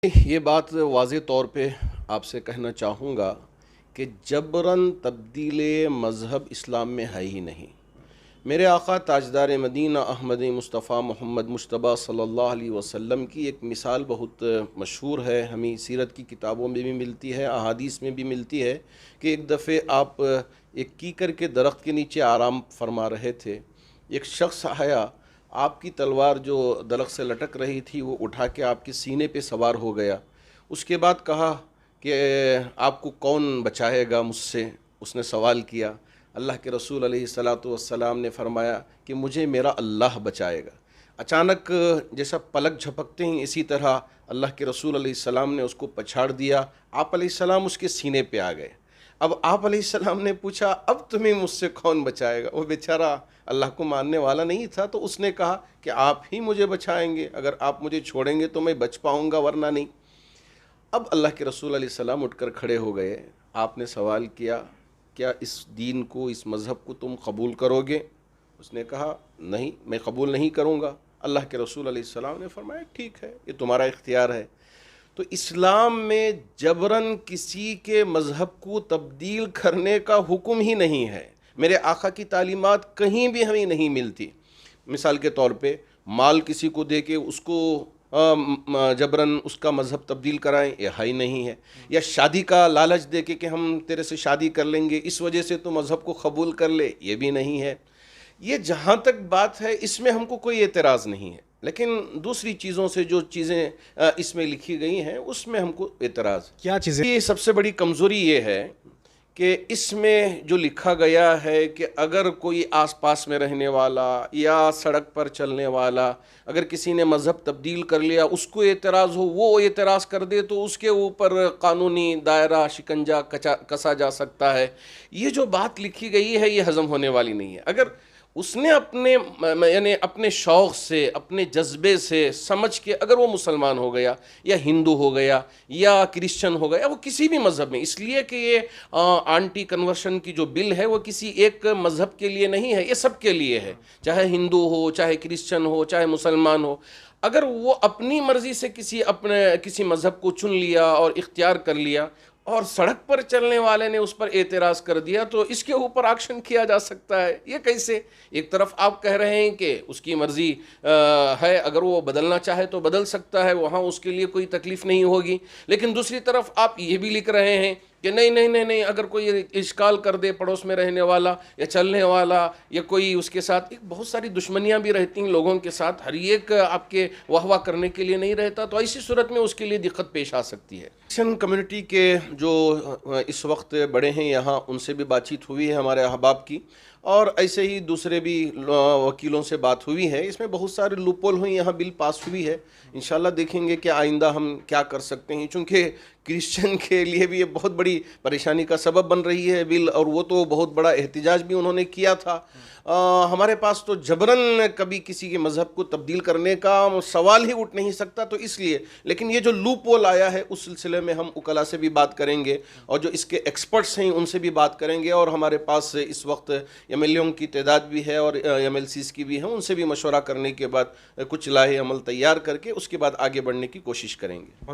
یہ بات واضح طور پہ آپ سے کہنا چاہوں گا کہ جبراً تبدیل مذہب اسلام میں ہے ہی نہیں۔ میرے آقا تاجدار مدینہ احمد مصطفیٰ محمد مجتبیٰ صلی اللہ علیہ وسلم کی ایک مثال بہت مشہور ہے، ہمیں سیرت کی کتابوں میں بھی ملتی ہے، احادیث میں بھی ملتی ہے کہ ایک دفعہ آپ ایک کیکر کے درخت کے نیچے آرام فرما رہے تھے، ایک شخص آیا، آپ کی تلوار جو درخت سے لٹک رہی تھی وہ اٹھا کے آپ کے سینے پہ سوار ہو گیا۔ اس کے بعد کہا کہ آپ کو کون بچائے گا مجھ سے؟ اس نے سوال کیا۔ اللہ کے رسول علیہ السلام نے فرمایا کہ مجھے میرا اللہ بچائے گا۔ اچانک جیسا پلک جھپکتے ہیں اسی طرح اللہ کے رسول علیہ السلام نے اس کو پچھاڑ دیا، آپ علیہ السلام اس کے سینے پہ آ گئے۔ اب آپ علیہ السلام نے پوچھا اب تمہیں مجھ سے کون بچائے گا؟ وہ بیچارہ اللہ کو ماننے والا نہیں تھا، تو اس نے کہا کہ آپ ہی مجھے بچائیں گے، اگر آپ مجھے چھوڑیں گے تو میں بچ پاؤں گا ورنہ نہیں۔ اب اللہ کے رسول علیہ السلام اٹھ کر کھڑے ہو گئے، آپ نے سوال کیا کیا اس دین کو، اس مذہب کو تم قبول کرو گے؟ اس نے کہا نہیں، میں قبول نہیں کروں گا۔ اللہ کے رسول علیہ السلام نے فرمایا ٹھیک ہے، یہ تمہارا اختیار ہے۔ تو اسلام میں جبراً کسی کے مذہب کو تبدیل کرنے کا حکم ہی نہیں ہے۔ میرے آقا کی تعلیمات کہیں بھی ہمیں نہیں ملتی۔ مثال کے طور پہ مال کسی کو دے کے اس کو جبراً اس کا مذہب تبدیل کرائیں، یہ ہی نہیں ہے۔ یا شادی کا لالچ دے کے کہ ہم تیرے سے شادی کر لیں گے، اس وجہ سے تو مذہب کو قبول کر لے، یہ بھی نہیں ہے۔ یہ جہاں تک بات ہے اس میں ہم کو کوئی اعتراض نہیں ہے، لیکن دوسری چیزوں سے جو چیزیں اس میں لکھی گئی ہیں اس میں ہم کو اعتراض ہے۔ کیا چیزیں؟ یہ سب سے بڑی کمزوری یہ ہے کہ اس میں جو لکھا گیا ہے کہ اگر کوئی آس پاس میں رہنے والا یا سڑک پر چلنے والا اگر کسی نے مذہب تبدیل کر لیا، اس کو اعتراض ہو، وہ اعتراض کر دے تو اس کے اوپر قانونی دائرہ شکنجہ کسا جا سکتا ہے۔ یہ جو بات لکھی گئی ہے یہ ہضم ہونے والی نہیں ہے۔ اگر اس نے اپنے شوق سے، اپنے جذبے سے سمجھ کے اگر وہ مسلمان ہو گیا یا ہندو ہو گیا یا کرسچن ہو گیا، وہ کسی بھی مذہب میں، اس لیے کہ یہ آنٹی کنورشن کی جو بل ہے وہ کسی ایک مذہب کے لیے نہیں ہے، یہ سب کے لیے ہے، چاہے ہندو ہو، چاہے کرسچن ہو، چاہے مسلمان ہو۔ اگر وہ اپنی مرضی سے کسی مذہب کو چن لیا اور اختیار کر لیا اور سڑک پر چلنے والے نے اس پر اعتراض کر دیا تو اس کے اوپر ایکشن کیا جا سکتا ہے۔ یہ کیسے؟ ایک طرف آپ کہہ رہے ہیں کہ اس کی مرضی ہے، اگر وہ بدلنا چاہے تو بدل سکتا ہے، وہاں اس کے لیے کوئی تکلیف نہیں ہوگی، لیکن دوسری طرف آپ یہ بھی لکھ رہے ہیں کہ نہیں، اگر کوئی اشکال کر دے پڑوس میں رہنے والا یا چلنے والا یا کوئی اس کے ساتھ، ایک بہت ساری دشمنیاں بھی رہتی ہیں لوگوں کے ساتھ، ہر ایک آپ کے واہ کرنے کے لیے نہیں رہتا، تو ایسی صورت میں اس کے لیے دقت پیش آ سکتی ہے۔ کرسچن کمیونٹی کے جو اس وقت بڑے ہیں یہاں، ان سے بھی بات چیت ہوئی ہے ہمارے احباب کی، اور ایسے ہی دوسرے بھی وکیلوں سے بات ہوئی ہے۔ اس میں بہت سارے لوپول ہوئی، یہاں بل پاس ہوئی ہے، انشاءاللہ دیکھیں گے کہ آئندہ ہم کیا کر سکتے ہیں، چونکہ کرسچن کے لیے بھی یہ بہت بڑی پریشانی کا سبب بن رہی ہے بل، اور وہ تو بہت بڑا احتجاج بھی انہوں نے کیا تھا۔ ہمارے پاس تو جبراً کبھی کسی کے مذہب کو تبدیل کرنے کا سوال ہی اٹھ نہیں سکتا، تو اس لیے لیکن یہ جو لوپ ہول آیا ہے اس سلسلے میں ہم وکلاء سے بھی بات کریں گے اور جو اس کے ایکسپرٹس ہیں ان سے بھی بات کریں گے، اور ہمارے پاس اس وقت ایم ایل اےوں کی تعداد بھی ہے اور ایم ایل سیز کی بھی ہے، ان سے بھی مشورہ کرنے کے بعد کچھ لائحہ عمل تیار کر کے اس کے بعد آگے بڑھنے کی کوشش کریں گے۔